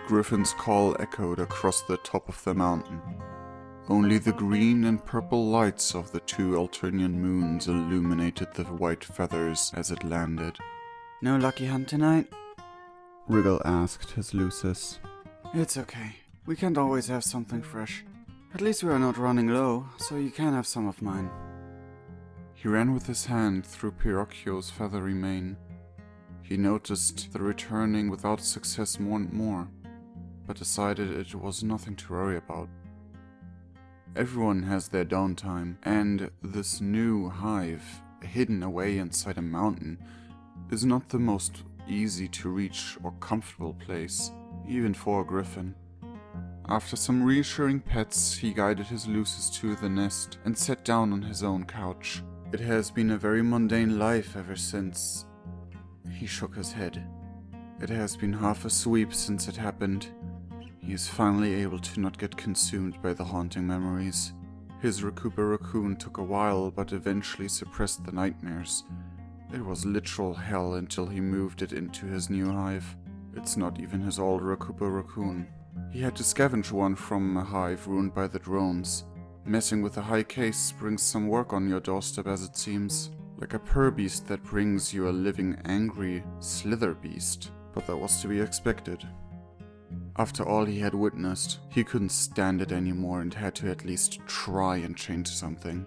Griffin's call echoed across the top of the mountain. Only the green and purple lights of the two Alternian moons illuminated the white feathers as it landed. No lucky hunt tonight? Riggel asked his Lucis. It's okay. We can't always have something fresh. At least we are not running low, so you can have some of mine. He ran with his hand through Pinocchio's feathery mane. He noticed the returning without success more and more, but decided it was nothing to worry about. Everyone has their downtime, and this new hive, hidden away inside a mountain, is not the most easy to reach or comfortable place, even for a griffin. After some reassuring pets, he guided his Lucis to the nest and sat down on his own couch. It has been a very mundane life ever since. He shook his head. It has been half a sweep since it happened. He is finally able to not get consumed by the haunting memories. His raccoon took a while, but eventually suppressed the nightmares. It was literal hell until he moved it into his new hive. It's not even his old raccoon. He had to scavenge one from a hive ruined by the drones. Messing with a high case brings some work on your doorstep, as it seems. Like a purr beast that brings you a living, angry slither beast. But that was to be expected. After all he had witnessed, he couldn't stand it anymore and had to at least try and change something.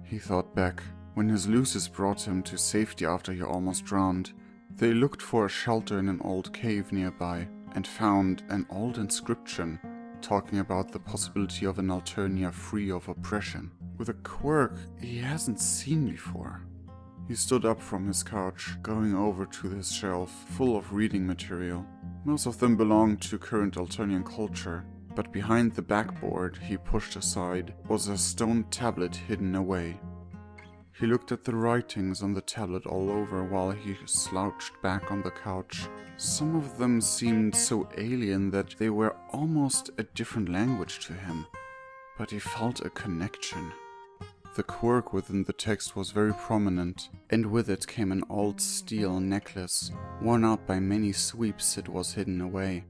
He thought back, when his Lucis brought him to safety after he almost drowned. They looked for a shelter in an old cave nearby and found an old inscription talking about the possibility of an Alternia free of oppression, with a quirk he hasn't seen before. He stood up from his couch, going over to his shelf full of reading material. Most of them belonged to current Alternian culture, but behind the backboard he pushed aside was a stone tablet hidden away. He looked at the writings on the tablet all over while he slouched back on the couch. Some of them seemed so alien that they were almost a different language to him, but he felt a connection. The quirk within the text was very prominent, and with it came an old steel necklace. Worn out by many sweeps, it was hidden away.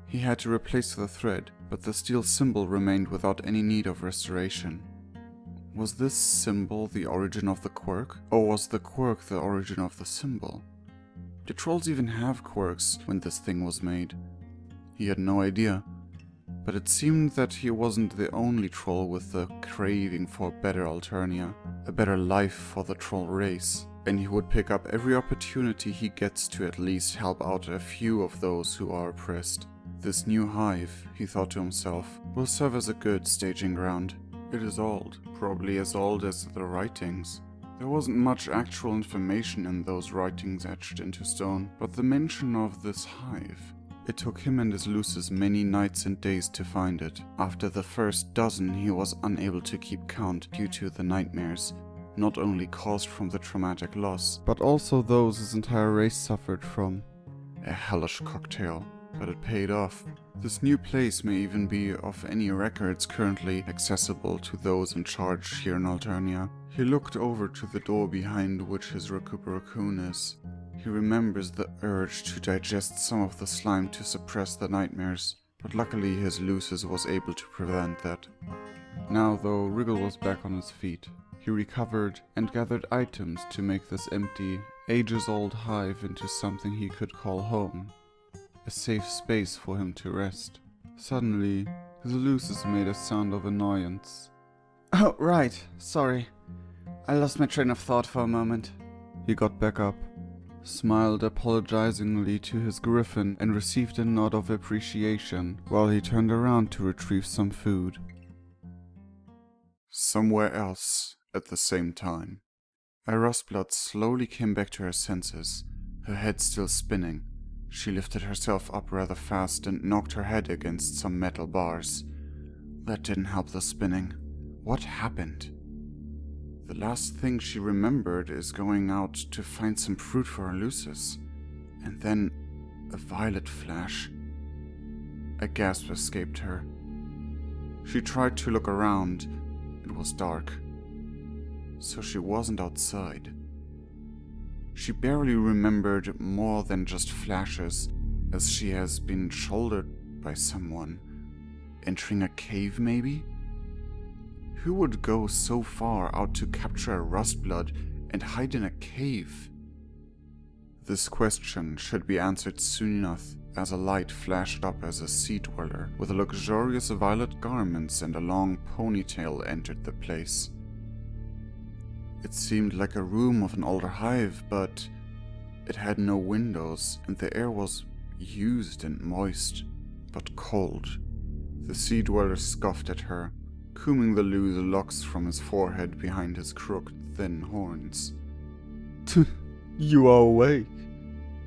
He had to replace the thread, but the steel symbol remained without any need of restoration. Was this symbol the origin of the quirk, or was the quirk the origin of the symbol? Did trolls even have quirks when this thing was made? He had no idea. But it seemed that he wasn't the only troll with the craving for better Alternia, a better life for the troll race, and he would pick up every opportunity he gets to at least help out a few of those who are oppressed. This new hive, he thought to himself, will serve as a good staging ground. It is old, probably as old as the writings. There wasn't much actual information in those writings etched into stone, but the mention of this hive. It took him and his Lucis many nights and days to find it. After the first dozen, he was unable to keep count due to the nightmares, not only caused from the traumatic loss, but also those his entire race suffered from. A hellish cocktail, but it paid off. This new place may even be of any records currently accessible to those in charge here in Alternia. He looked over to the door behind which his raccoon is. He remembers the urge to digest some of the slime to suppress the nightmares, but luckily his Lucis was able to prevent that. Now, though Riggel was back on his feet, he recovered and gathered items to make this empty, ages-old hive into something he could call home, a safe space for him to rest. Suddenly, his Lucis made a sound of annoyance. Oh, right, sorry. I lost my train of thought for a moment. He got back up, smiled apologizingly to his griffin, and received a nod of appreciation while he turned around to retrieve some food. Somewhere else, at the same time, Rustblood slowly came back to her senses, her head still spinning. She lifted herself up rather fast and knocked her head against some metal bars. That didn't help the spinning. What happened? The last thing she remembered is going out to find some fruit for her Lucis, and then a violet flash. A gasp escaped her. She tried to look around. It was dark, so she wasn't outside. She barely remembered more than just flashes, as she has been shouldered by someone. Entering a cave, maybe? Who would go so far out to capture a rustblood and hide in a cave? This question should be answered soon enough, as a light flashed up as a sea dweller with luxurious violet garments and a long ponytail entered the place. It seemed like a room of an older hive, but it had no windows, and the air was used and moist, but cold. The sea dweller scoffed at her, combing the loose locks from his forehead behind his crooked, thin horns. You are awake.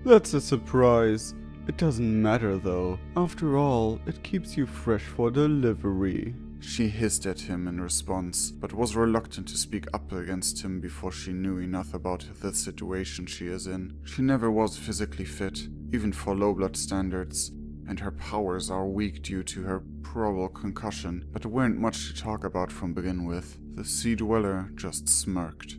That's a surprise. It doesn't matter though. After all, it keeps you fresh for delivery. She hissed at him in response, but was reluctant to speak up against him before she knew enough about the situation she is in. She never was physically fit, even for low blood standards, and her powers are weak due to her probable concussion, but weren't much to talk about from begin with. The sea dweller just smirked.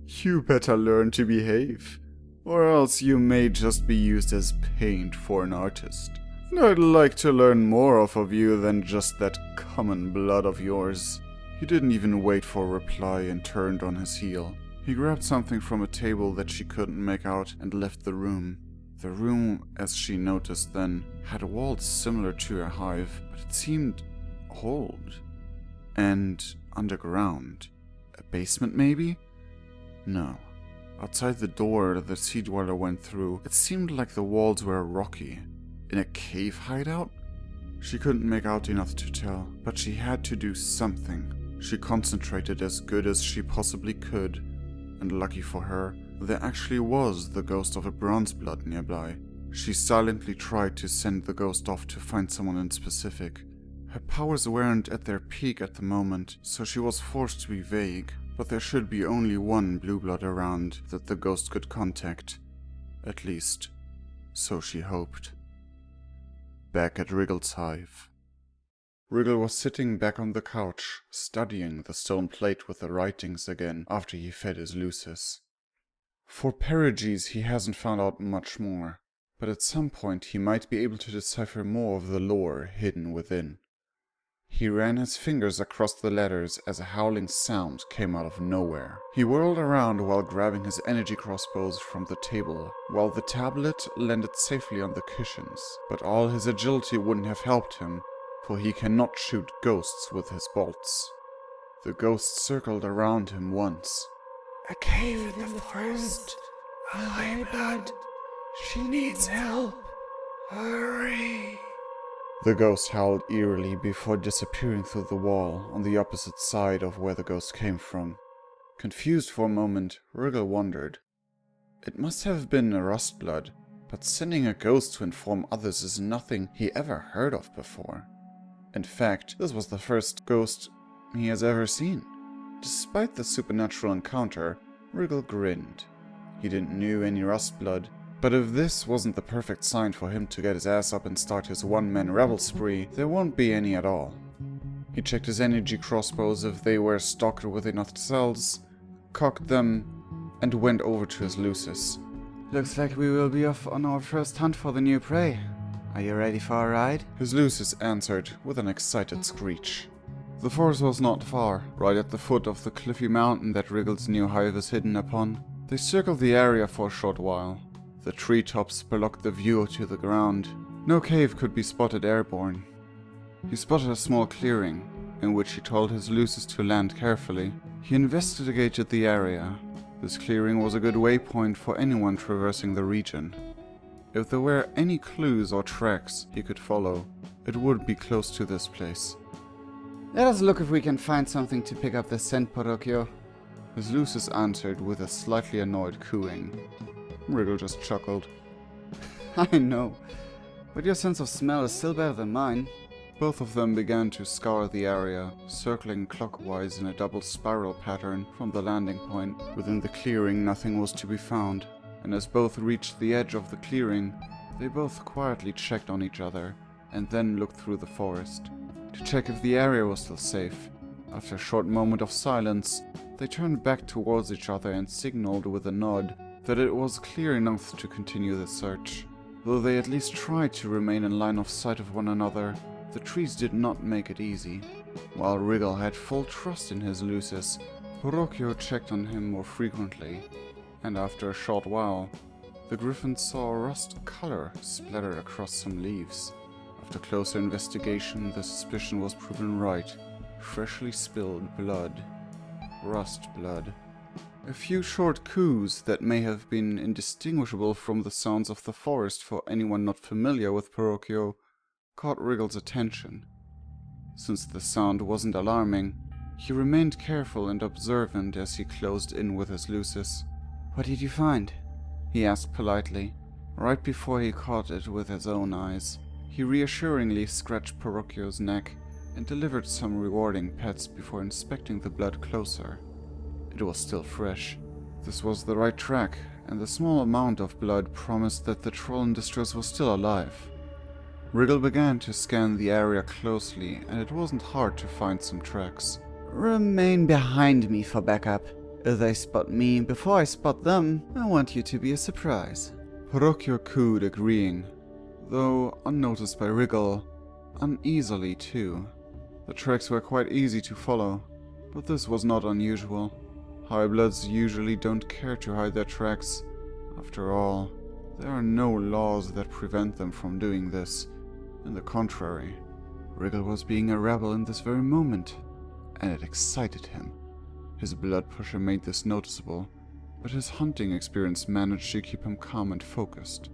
You better learn to behave, or else you may just be used as paint for an artist. I'd like to learn more off of you than just that common blood of yours. He didn't even wait for a reply and turned on his heel. He grabbed something from a table that she couldn't make out and left the room. The room, as she noticed then, had walls similar to a hive, but it seemed old and underground. A basement, maybe? No. Outside the door the sea dweller went through, it seemed like the walls were rocky. In a cave hideout? She couldn't make out enough to tell, but she had to do something. She concentrated as good as she possibly could, and lucky for her, there actually was the ghost of a bronzeblood nearby. She silently tried to send the ghost off to find someone in specific. Her powers weren't at their peak at the moment, so she was forced to be vague, but there should be only one blue blood around that the ghost could contact. At least, so she hoped. Back at Riggel's hive. Riggel was sitting back on the couch, studying the stone plate with the writings again after he fed his Lucis. For pereges he hasn't found out much more, but at some point he might be able to decipher more of the lore hidden within. He ran his fingers across the letters as a howling sound came out of nowhere. He whirled around while grabbing his energy crossbows from the table, while the tablet landed safely on the cushions. But all his agility wouldn't have helped him, for he cannot shoot ghosts with his bolts. The ghost circled around him once. A cave in the forest. A high blood. She needs help. Hurry. The ghost howled eerily before disappearing through the wall on the opposite side of where the ghost came from. Confused for a moment, Riggel wondered. It must have been a rustblood, but sending a ghost to inform others is nothing he ever heard of before. In fact, this was the first ghost he has ever seen. Despite the supernatural encounter, Riggel grinned. He didn't know any rustblood, but if this wasn't the perfect sign for him to get his ass up and start his one-man rebel spree, there won't be any at all. He checked his energy crossbows if they were stocked with enough cells, cocked them, and went over to his Lucis. Looks like we will be off on our first hunt for the new prey. Are you ready for a ride? His Lucis answered with an excited screech. The forest was not far, right at the foot of the cliffy mountain that Riggel's new hive is hidden upon. They circled the area for a short while. The treetops blocked the view to the ground. No cave could be spotted airborne. He spotted a small clearing, in which he told his Lucis to land carefully. He investigated the area. This clearing was a good waypoint for anyone traversing the region. If there were any clues or tracks he could follow, it would be close to this place. Let us look if we can find something to pick up the scent, Porocchio. His Lucis answered with a slightly annoyed cooing. Riggel just chuckled. I know, but your sense of smell is still better than mine. Both of them began to scour the area, circling clockwise in a double spiral pattern from the landing point. Within the clearing nothing was to be found, and as both reached the edge of the clearing, they both quietly checked on each other, and then looked through the forest, to check if the area was still safe. After a short moment of silence, they turned back towards each other and signaled with a nod that it was clear enough to continue the search. Though they at least tried to remain in line of sight of one another, the trees did not make it easy. While Riggel had full trust in his Lucis, Verrocchio checked on him more frequently, and after a short while, the griffin saw a rust color splattered across some leaves. After closer investigation, the suspicion was proven right. Freshly spilled blood. Rust blood. A few short coos that may have been indistinguishable from the sounds of the forest for anyone not familiar with Verrocchio caught Riggel's attention. Since the sound wasn't alarming, he remained careful and observant as he closed in with his Lucis. "What did you find?" he asked politely, right before he caught it with his own eyes. He reassuringly scratched Verrocchio's neck and delivered some rewarding pets before inspecting the blood closer. It was still fresh. This was the right track, and the small amount of blood promised that the troll in distress was still alive. Riggel began to scan the area closely, and it wasn't hard to find some tracks. "Remain behind me for backup. If they spot me before I spot them, I want you to be a surprise." Verrocchio cooed, agreeing, though unnoticed by Riggel, uneasily too. The tracks were quite easy to follow, but this was not unusual. Highbloods usually don't care to hide their tracks. After all, there are no laws that prevent them from doing this. On the contrary, Riggel was being a rebel in this very moment, and it excited him. His blood pressure made this noticeable, but his hunting experience managed to keep him calm and focused.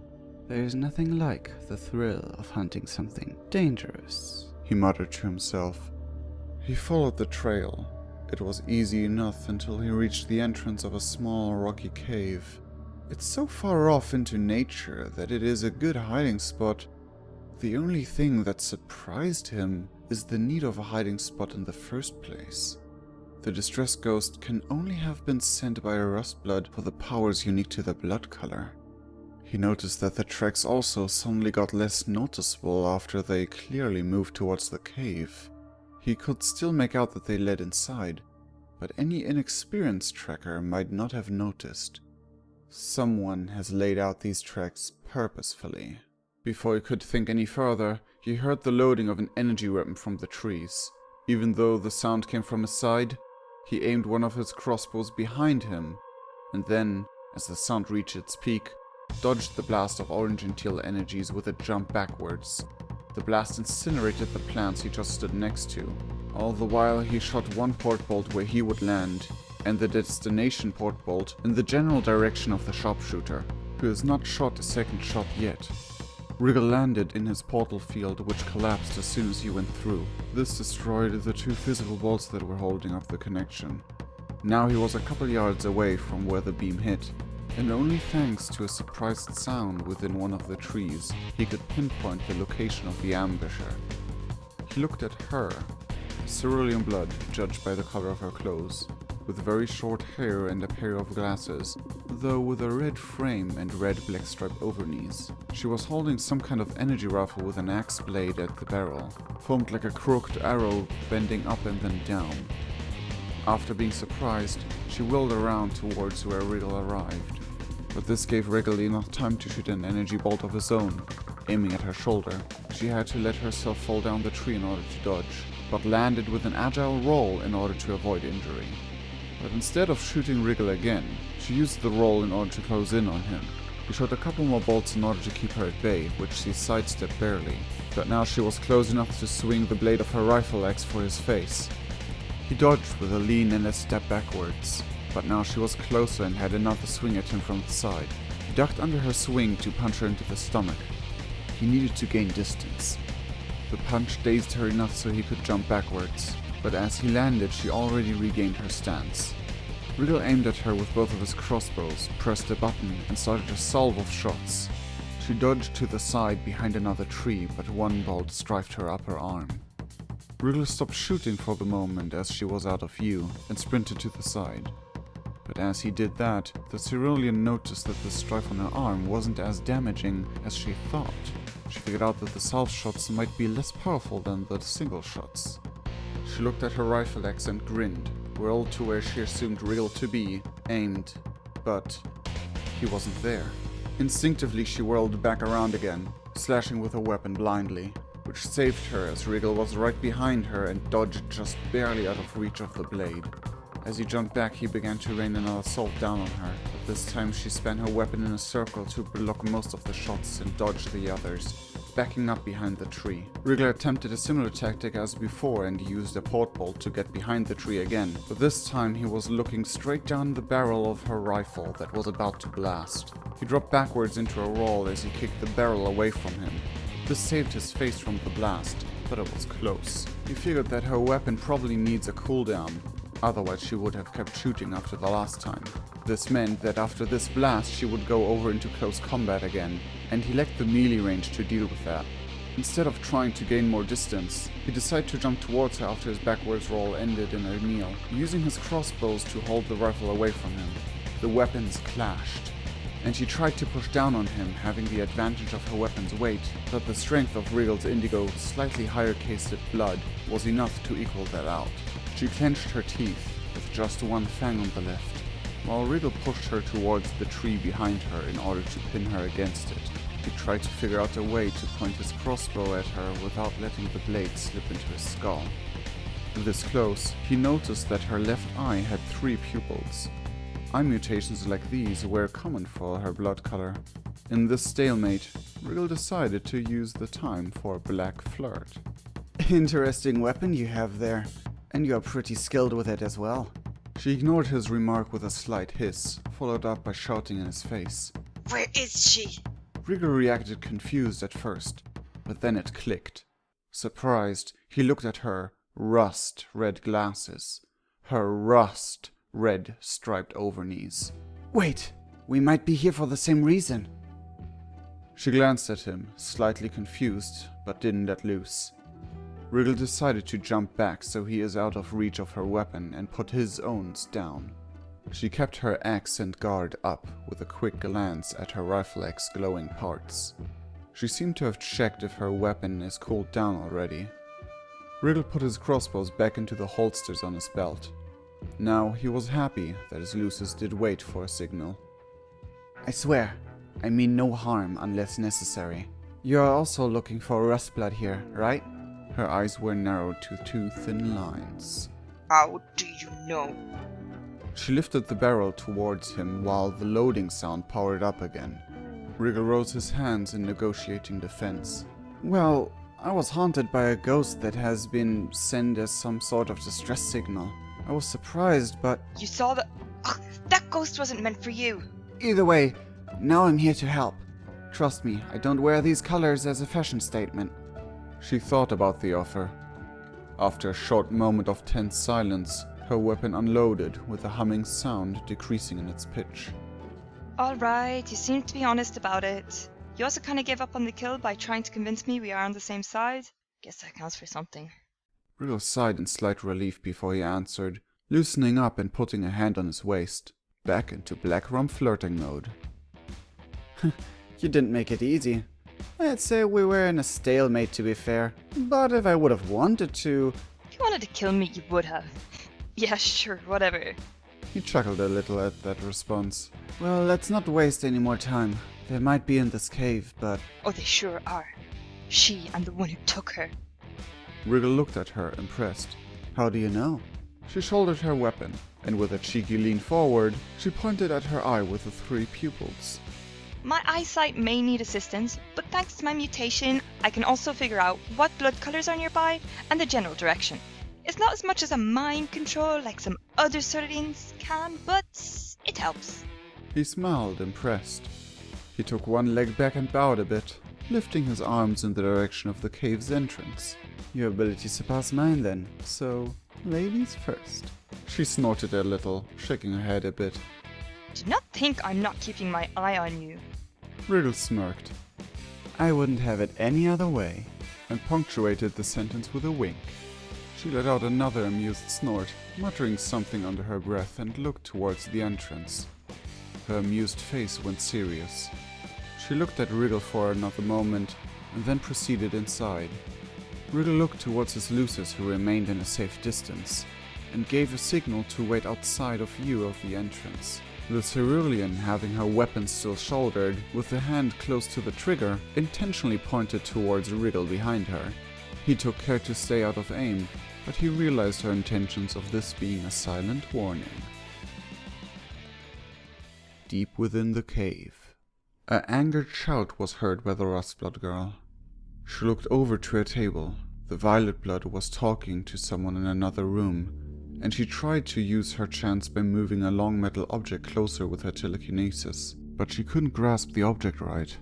"There's nothing like the thrill of hunting something dangerous," he muttered to himself. He followed the trail. It was easy enough until he reached the entrance of a small rocky cave. It's so far off into nature that it is a good hiding spot. The only thing that surprised him is the need of a hiding spot in the first place. The distress ghost can only have been sent by a rustblood for the powers unique to the blood color. He noticed that the tracks also suddenly got less noticeable after they clearly moved towards the cave. He could still make out that they led inside, but any inexperienced tracker might not have noticed. Someone has laid out these tracks purposefully. Before he could think any further, he heard the loading of an energy weapon from the trees. Even though the sound came from his side, he aimed one of his crossbows behind him, and then, as the sound reached its peak, dodged the blast of orange and teal energies with a jump backwards. The blast incinerated the plants he just stood next to. All the while he shot one port bolt where he would land, and the destination port bolt in the general direction of the sharpshooter, who has not shot a second shot yet. Riggel landed in his portal field, which collapsed as soon as he went through. This destroyed the two physical bolts that were holding up the connection. Now he was a couple yards away from where the beam hit, and only thanks to a surprised sound within one of the trees, he could pinpoint the location of the ambusher. He looked at her, cerulean blood judged by the color of her clothes, with very short hair and a pair of glasses, though with a red frame and red black striped overknees. She was holding some kind of energy rifle with an axe blade at the barrel, formed like a crooked arrow bending up and then down. After being surprised, she whirled around towards where Riggel arrived. But this gave Riggel enough time to shoot an energy bolt of his own. Aiming at her shoulder, she had to let herself fall down the tree in order to dodge, but landed with an agile roll in order to avoid injury. But instead of shooting Riggel again, she used the roll in order to close in on him. He shot a couple more bolts in order to keep her at bay, which she sidestepped barely, but now she was close enough to swing the blade of her rifle axe for his face. He dodged with a lean and a step backwards, but now she was closer and had another swing at him from the side. He ducked under her swing to punch her into the stomach. He needed to gain distance. The punch dazed her enough so he could jump backwards, but as he landed she already regained her stance. Riggel aimed at her with both of his crossbows, pressed a button, and started a salve of shots. She dodged to the side behind another tree, but one bolt strafed her upper arm. Riggel stopped shooting for the moment as she was out of view, and sprinted to the side. But as he did that, the cerulean noticed that the strife on her arm wasn't as damaging as she thought. She figured out that the salve shots might be less powerful than the single shots. She looked at her rifle axe and grinned, whirled to where she assumed Riggel to be, aimed, but he wasn't there. Instinctively, she whirled back around again, slashing with her weapon blindly, which saved her as Riggel was right behind her and dodged just barely out of reach of the blade. As he jumped back, he began to rain another assault down on her, but this time she span her weapon in a circle to block most of the shots and dodge the others, backing up behind the tree. Riggel attempted a similar tactic as before and used a portbolt to get behind the tree again, but this time he was looking straight down the barrel of her rifle that was about to blast. He dropped backwards into a roll as he kicked the barrel away from him. This saved his face from the blast, but it was close. He figured that her weapon probably needs a cooldown, otherwise she would have kept shooting after the last time. This meant that after this blast she would go over into close combat again, and he lacked the melee range to deal with that. Instead of trying to gain more distance, he decided to jump towards her after his backwards roll ended in a kneel, using his crossbows to hold the rifle away from him. The weapons clashed, and she tried to push down on him, having the advantage of her weapon's weight, but the strength of Riggel's indigo, slightly higher cased blood, was enough to equal that out. She clenched her teeth, with just one fang on the left, while Riggel pushed her towards the tree behind her in order to pin her against it. He tried to figure out a way to point his crossbow at her without letting the blade slip into his skull. This close, he noticed that her left eye had 3 pupils. Eye mutations like these were common for her blood color. In this stalemate, Riggel decided to use the time for a black flirt. Interesting weapon you have there, and you're pretty skilled with it as well. She ignored his remark with a slight hiss, followed up by shouting in his face. Where is she? Riggel reacted confused at first, but then it clicked. Surprised, he looked at her rust-red glasses, her rust-red striped overknees. Wait, we might be here for the same reason. She glanced at him, slightly confused, but didn't let loose. Riggel decided to jump back so he is out of reach of her weapon and put his own down. She kept her axe and guard up with a quick glance at her rifle-axe glowing parts. She seemed to have checked if her weapon is cooled down already. Riggel put his crossbows back into the holsters on his belt. Now he was happy that his luces did wait for a signal. I swear, I mean no harm unless necessary. You're also looking for rustblood here, right? Her eyes were narrowed to 2 thin lines. How do you know? She lifted the barrel towards him while the loading sound powered up again. Riggel rose his hands in negotiating defense. Well, I was haunted by a ghost that has been sent as some sort of distress signal. I was surprised, but... You saw the... Ugh, that ghost wasn't meant for you. Either way, now I'm here to help. Trust me, I don't wear these colors as a fashion statement. She thought about the offer. After a short moment of tense silence, her weapon unloaded with a humming sound decreasing in its pitch. Alright, you seem to be honest about it. You also kinda gave up on the kill by trying to convince me we are on the same side. Guess that counts for something. Riggel sighed in slight relief before he answered, loosening up and putting a hand on his waist, back into black rum flirting mode. You didn't make it easy. I'd say we were in a stalemate, to be fair. But if I would have wanted to... If you wanted to kill me, you would have. Yeah, sure, whatever. He chuckled a little at that response. Well, let's not waste any more time. They might be in this cave, but... Oh, they sure are. She and the one who took her. Riggel looked at her, impressed. How do you know? She shouldered her weapon, and with a cheeky lean forward, she pointed at her eye with the 3 pupils. My eyesight may need assistance, but thanks to my mutation, I can also figure out what blood colors are nearby and the general direction. It's not as much as a mind control like some other Saarrreerrians can, but it helps. He smiled, impressed. He took one leg back and bowed a bit, lifting his arms in the direction of the cave's entrance. Your abilities surpass mine then, so ladies first. She snorted a little, shaking her head a bit. Do not think I'm not keeping my eye on you. Riggel smirked. I wouldn't have it any other way. And punctuated the sentence with a wink. She let out another amused snort, muttering something under her breath and looked towards the entrance. Her amused face went serious. She looked at Riggel for another moment, and then proceeded inside. Riggel looked towards his losers who remained in a safe distance, and gave a signal to wait outside of view of the entrance. The Saarrreerrian, having her weapon still shouldered, with the hand close to the trigger, intentionally pointed towards Riggel behind her. He took care to stay out of aim, but he realized her intentions of this being a silent warning. Deep within the cave, an angered shout was heard by the Rustblood girl. She looked over to her table. The Violet Blood was talking to someone in another room, and she tried to use her chance by moving a long metal object closer with her telekinesis, but she couldn't grasp the object right.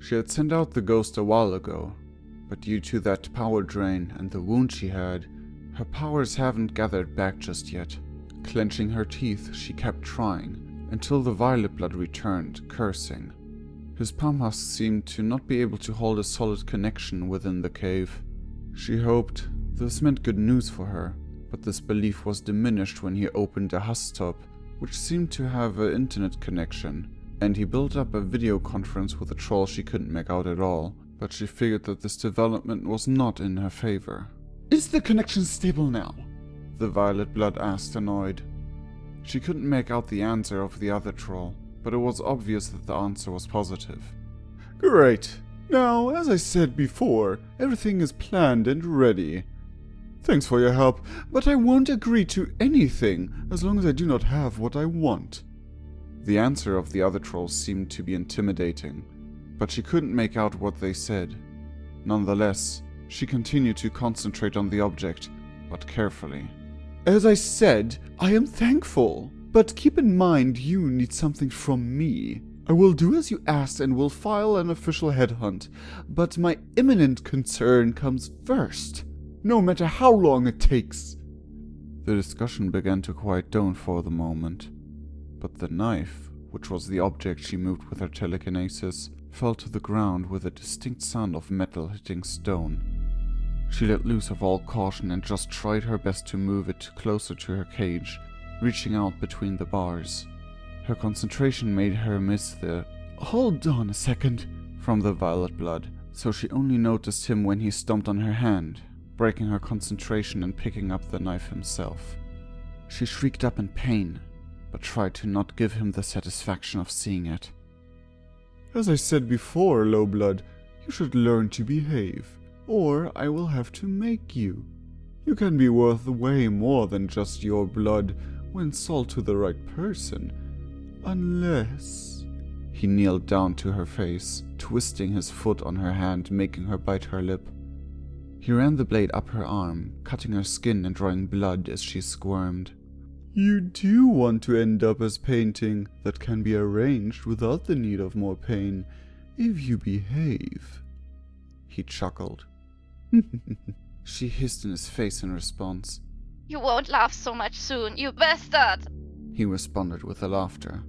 She had sent out the ghost a while ago, but due to that power drain and the wound she had, her powers haven't gathered back just yet. Clenching her teeth, she kept trying, until the Violet Blood returned, cursing. His palm husks seemed to not be able to hold a solid connection within the cave. She hoped this meant good news for her, but this belief was diminished when he opened a husk top, which seemed to have an internet connection, and he built up a video conference with a troll she couldn't make out at all, but she figured that this development was not in her favor. "Is the connection stable now?" the Violet Blood asked, annoyed. She couldn't make out the answer of the other troll, but it was obvious that the answer was positive. Great. Now, as I said before, everything is planned and ready. Thanks for your help, but I won't agree to anything as long as I do not have what I want. The answer of the other trolls seemed to be intimidating, but she couldn't make out what they said. Nonetheless, she continued to concentrate on the object, but carefully. As I said, I am thankful, but keep in mind you need something from me. I will do as you asked and will file an official headhunt, but my imminent concern comes first, no matter how long it takes. The discussion began to quiet down for the moment, but the knife, which was the object she moved with her telekinesis, fell to the ground with a distinct sound of metal hitting stone. She let loose of all caution and just tried her best to move it closer to her cage, reaching out between the bars. Her concentration made her miss the "Hold on a second" from the Violet Blood, so she only noticed him when he stomped on her hand, breaking her concentration and picking up the knife himself. She shrieked up in pain, but tried to not give him the satisfaction of seeing it. As I said before, Lowblood, you should learn to behave, or I will have to make you. You can be worth way more than just your blood when sold to the right person. Unless... He kneeled down to her face, twisting his foot on her hand, making her bite her lip. He ran the blade up her arm, cutting her skin and drawing blood as she squirmed. You do want to end up as painting that can be arranged without the need of more pain, if you behave. He chuckled. She hissed in his face in response. You won't laugh so much soon, you bastard! He responded with a laughter.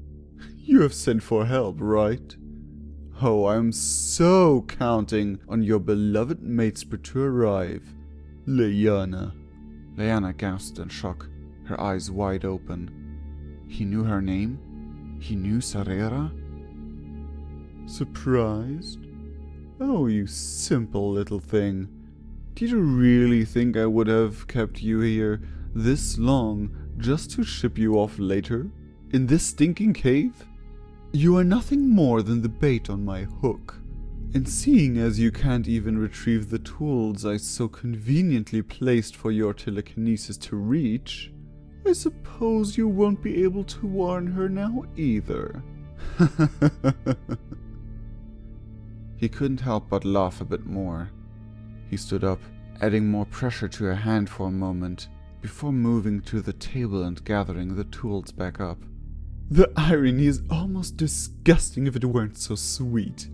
You have sent for help, right? Oh, I'm so counting on your beloved matesprit to arrive. Lyanna. Lyanna gasped in shock, her eyes wide open. He knew her name? He knew Saarrreerrra? Surprised? Oh, you simple little thing. Did you really think I would have kept you here this long just to ship you off later? In this stinking cave? You are nothing more than the bait on my hook. And seeing as you can't even retrieve the tools I so conveniently placed for your telekinesis to reach, I suppose you won't be able to warn her now either. He couldn't help but laugh a bit more. He stood up, adding more pressure to her hand for a moment, before moving to the table and gathering the tools back up. The irony is almost disgusting if it weren't so sweet.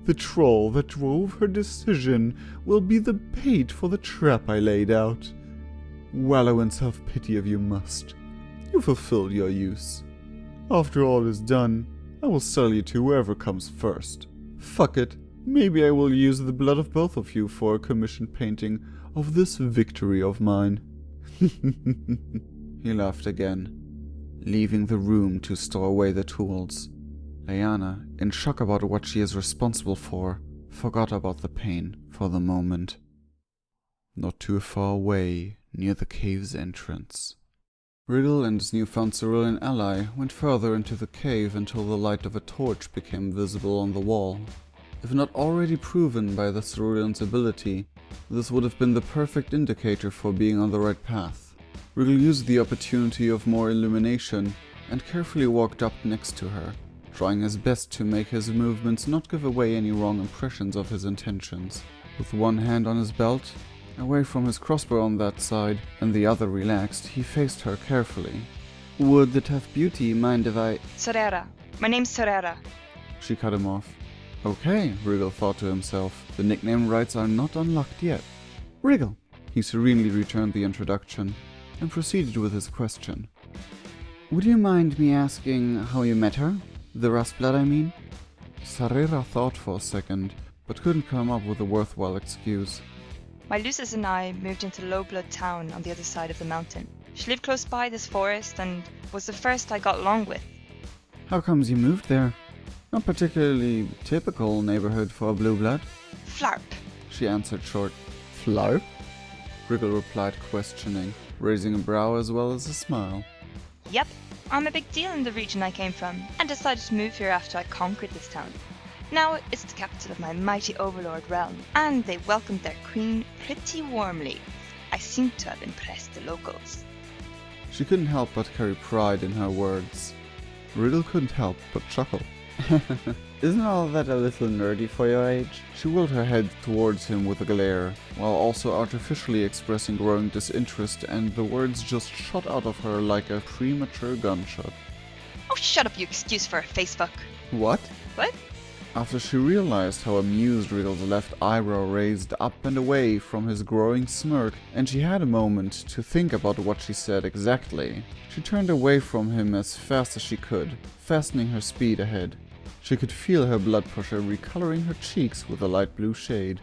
The troll that drove her decision will be the bait for the trap I laid out. Wallow in self-pity if you must. You fulfilled your use. After all is done, I will sell you to whoever comes first. Fuck it, maybe I will use the blood of both of you for a commissioned painting of this victory of mine. He laughed again, leaving the room to store away the tools. Lyanna, in shock about what she is responsible for, forgot about the pain for the moment. Not too far away, near the cave's entrance, Riggel and his newfound Cerulean ally went further into the cave until the light of a torch became visible on the wall. If not already proven by the Cerulean's ability, this would have been the perfect indicator for being on the right path. Riggel used the opportunity of more illumination and carefully walked up next to her, trying his best to make his movements not give away any wrong impressions of his intentions. With one hand on his belt, away from his crossbow on that side, and the other relaxed, he faced her carefully. "Would the tough beauty mind if I—" Saarrreerrra. My name's Saarrreerrra. She cut him off. Okay, Riggel thought to himself, the nickname rights are not unlocked yet. Riggel! He serenely returned the introduction, and proceeded with his question. "Would you mind me asking how you met her? The Rustblood, I mean?" Saarrreerrra thought for a second, but couldn't come up with a worthwhile excuse. My Lucis and I moved into Low-Blood town on the other side of the mountain. She lived close by this forest and was the first I got along with. How comes you moved there? Not particularly typical neighborhood for a blue blood. Flarp. She answered short. Flarp? Riggel replied questioning, raising a brow as well as a smile. Yep, I'm a big deal in the region I came from, and decided to move here after I conquered this town. Now it's the capital of my mighty overlord realm, and they welcomed their queen pretty warmly. I seem to have impressed the locals. She couldn't help but carry pride in her words. Riggel couldn't help but chuckle. Isn't all that a little nerdy for your age? She whirled her head towards him with a glare, while also artificially expressing growing disinterest, and the words just shot out of her like a premature gunshot. Oh, shut up, you excuse for a facefuck. What? What? After she realized how amused Riggel's left eyebrow raised up and away from his growing smirk, and she had a moment to think about what she said exactly, she turned away from him as fast as she could, fastening her speed ahead. She could feel her blood pressure recoloring her cheeks with a light blue shade.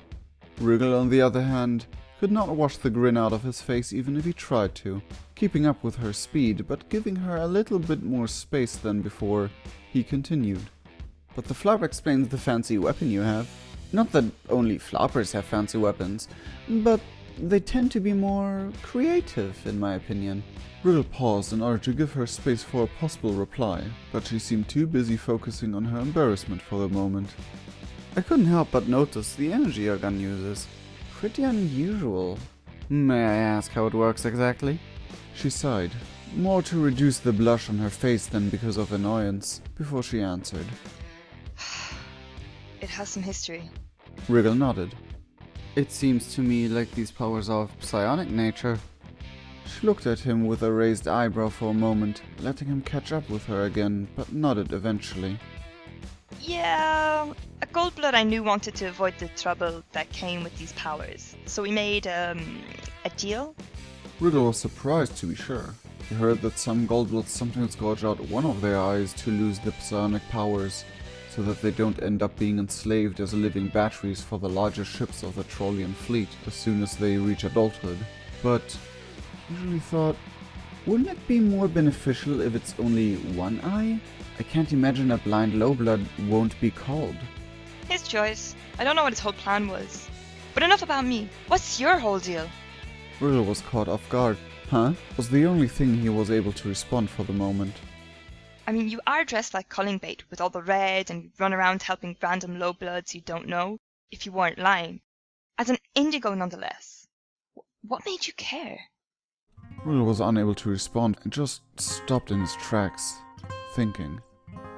Riggel, on the other hand, could not wash the grin out of his face even if he tried to, keeping up with her speed but giving her a little bit more space than before. He continued. "But the flower explains the fancy weapon you have. Not that only flowers have fancy weapons, but they tend to be more creative, in my opinion." Riggel paused in order to give her space for a possible reply, but she seemed too busy focusing on her embarrassment for the moment. "I couldn't help but notice the energy your gun uses. Pretty unusual. May I ask how it works exactly?" She sighed, more to reduce the blush on her face than because of annoyance, before she answered. It has some history. Riggel nodded. "It seems to me like these powers are of psionic nature." She looked at him with a raised eyebrow for a moment, letting him catch up with her again, but nodded eventually. Yeah, a Goldblood I knew wanted to avoid the trouble that came with these powers, so we made, a deal? Riggel was surprised, to be sure. He heard that some Goldbloods sometimes gouge out one of their eyes to lose the psionic powers, so that they don't end up being enslaved as living batteries for the larger ships of the Trollian fleet as soon as they reach adulthood. But usually thought, wouldn't it be more beneficial if it's only one eye? I can't imagine a blind lowblood won't be called. His choice. I don't know what his whole plan was. But enough about me. What's your whole deal? Riggel was caught off guard. Huh? Was the only thing he was able to respond for the moment. I mean, you are dressed like culling bait with all the red and you run around helping random lowbloods you don't know, if you weren't lying. As an indigo nonetheless. What made you care? Riggel was unable to respond and just stopped in his tracks, thinking.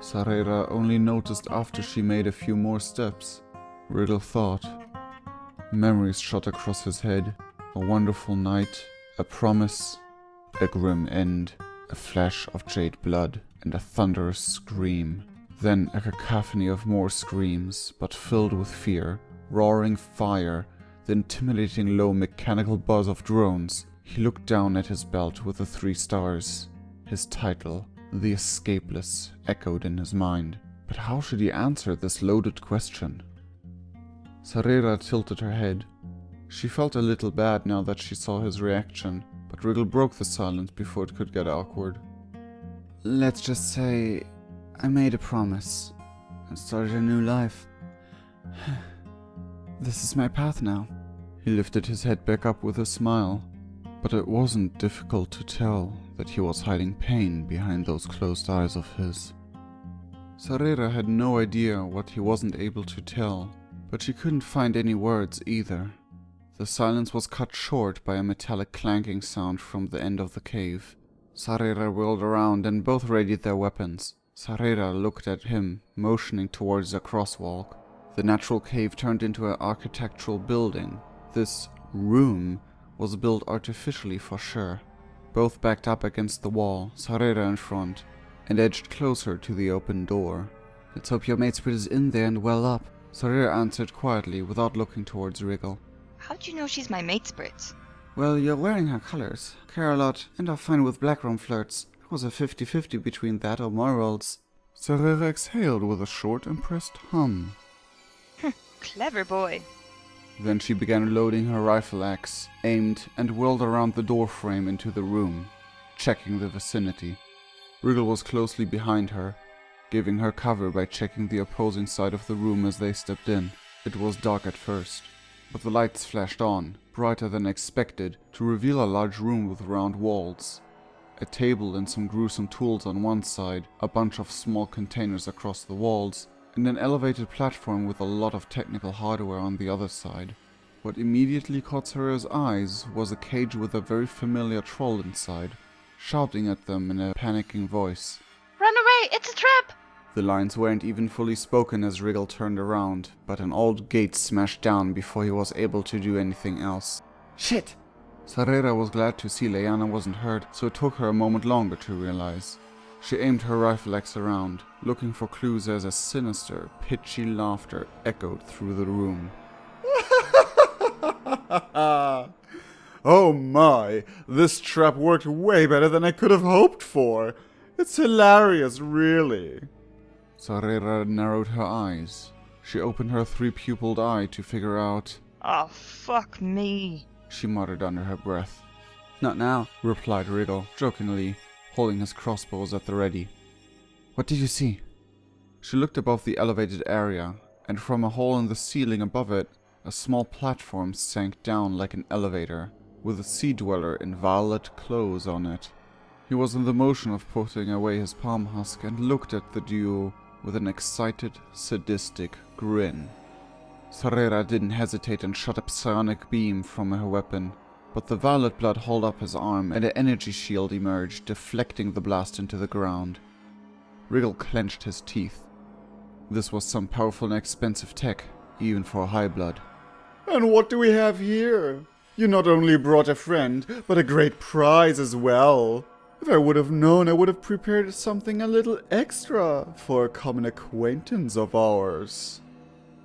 Saarrreerrra only noticed after she made a few more steps. Riggel thought. Memories shot across his head. A wonderful night, a promise, a grim end, a flash of jade blood, and a thunderous scream. Then a cacophony of more screams, but filled with fear, roaring fire, the intimidating low mechanical buzz of drones. He looked down at his belt with the 3 stars. His title, The Escapeless, echoed in his mind. But how should he answer this loaded question? Saarrreerrra tilted her head. She felt a little bad now that she saw his reaction, but Riggel broke the silence before it could get awkward. Let's just say I made a promise and started a new life. This is my path now. He lifted his head back up with a smile, but it wasn't difficult to tell that he was hiding pain behind those closed eyes of his. Saarrreerrra had no idea what he wasn't able to tell, but she couldn't find any words either. The silence was cut short by a metallic clanking sound from the end of the cave. Saarrreerrra whirled around and both readied their weapons. Saarrreerrra looked at him, motioning towards a crosswalk. The natural cave turned into an architectural building. This room was built artificially for sure. Both backed up against the wall, Saarrreerrra in front, and edged closer to the open door. "Let's hope your mate spirit is in there and well up," Saarrreerrra answered quietly without looking towards Riggel. How'd you know she's my mate spirit? "Well, you're wearing her colors. Care a lot, and are fine with blackroom flirts. It was a 50-50 between that or morals." Saarrreerrra exhaled with a short, impressed hum. Clever boy. Then she began loading her rifle axe, aimed, and whirled around the doorframe into the room, checking the vicinity. Riggel was closely behind her, giving her cover by checking the opposing side of the room as they stepped in. It was dark at first, but the lights flashed on, brighter than expected, to reveal a large room with round walls. A table and some gruesome tools on one side, a bunch of small containers across the walls, and an elevated platform with a lot of technical hardware on the other side. What immediately caught Saarrreerra's eyes was a cage with a very familiar troll inside, shouting at them in a panicking voice. Run away! It's a trap! The lines weren't even fully spoken as Riggel turned around, but an old gate smashed down before he was able to do anything else. "Shit!" Saarrreerrra was glad to see Lyanna wasn't hurt, so it took her a moment longer to realize. She aimed her rifle axe around, looking for clues as a sinister, pitchy laughter echoed through the room. Oh my, this trap worked way better than I could have hoped for. It's hilarious, really. Saarrreerrra narrowed her eyes. She opened her three-pupiled eye to figure out. Oh, fuck me, she muttered under her breath. "Not now," replied Riggel, jokingly, holding his crossbows at the ready. "What did you see?" She looked above the elevated area, and from a hole in the ceiling above it, a small platform sank down like an elevator, with a sea dweller in violet clothes on it. He was in the motion of putting away his palm husk and looked at the duo with an excited, sadistic grin. Saarrreerrra didn't hesitate and shot a psionic beam from her weapon, but the violet blood held up his arm and an energy shield emerged, deflecting the blast into the ground. Riggel clenched his teeth. This was some powerful and expensive tech, even for a high blood. "And what do we have here? You not only brought a friend, but a great prize as well. If I would have known, I would have prepared something a little extra for a common acquaintance of ours."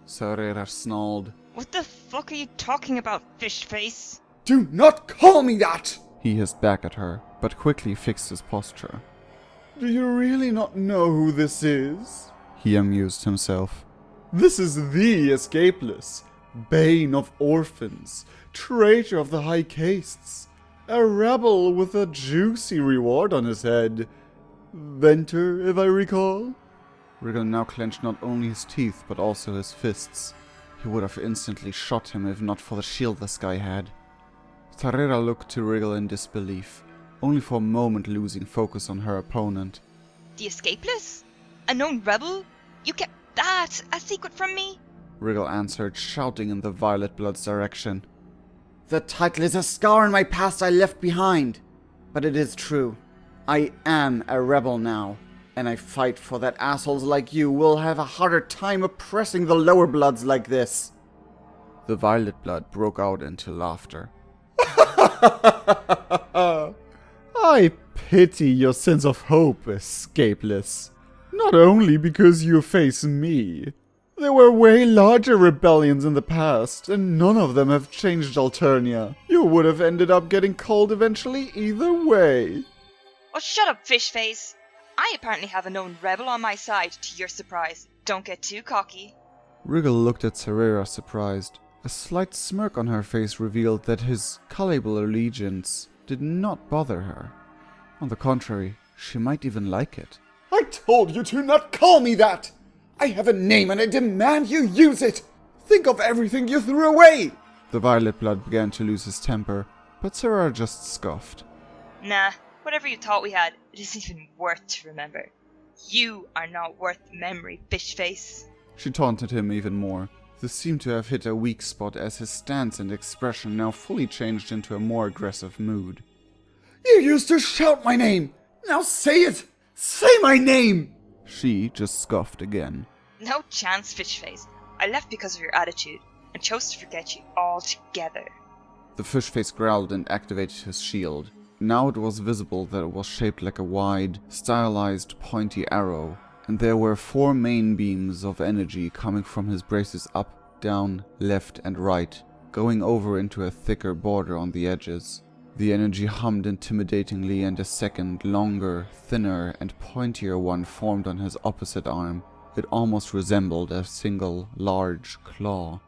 Saarrreerrra snarled. What the fuck are you talking about, fish face? "Do not call me that!" He hissed back at her, but quickly fixed his posture. "Do you really not know who this is?" He amused himself. "This is the Escapeless, bane of orphans, traitor of the high castes, a rebel with a juicy reward on his head. Ventor, if I recall?" Riggel now clenched not only his teeth, but also his fists. He would have instantly shot him if not for the shield this guy had. Saarrreerrra looked to Riggel in disbelief, only for a moment losing focus on her opponent. The Escapeless? A known rebel? You kept that a secret from me? Riggel answered, shouting in the violet blood's direction. "The title is a scar in my past I left behind. But it is true. I am a rebel now. And I fight for that assholes like you will have a harder time oppressing the lower bloods like this." The violet blood broke out into laughter. I pity your sense of hope, Escapeless. Not only because you face me. There were way larger rebellions in the past, and none of them have changed Alternia. You would have ended up getting cold eventually either way. Oh, shut up, fish face. I apparently have a known rebel on my side, to your surprise. Don't get too cocky. Riggel looked at Saarrreerrra surprised. A slight smirk on her face revealed that his culpable allegiance did not bother her. On the contrary, she might even like it. "I told you to not call me that! I have a name and I demand you use it! Think of everything you threw away!" The violet blood began to lose his temper, but Saarrreerrra just scoffed. Nah, Whatever you thought we had, it isn't even worth to remember. You are not worth memory, fish face. She taunted him even more. This seemed to have hit a weak spot as his stance and expression now fully changed into a more aggressive mood. You used to shout my name! Now say it! Say my name! She just scoffed again. No chance, fish face. I left because of your attitude, and chose to forget you altogether. The fish face growled and activated his shield. Now it was visible that it was shaped like a wide, stylized, pointy arrow, and there were 4 main beams of energy coming from his braces up, down, left and right, going over into a thicker border on the edges. The energy hummed intimidatingly and a second, longer, thinner and pointier one formed on his opposite arm. It almost resembled a single, large claw.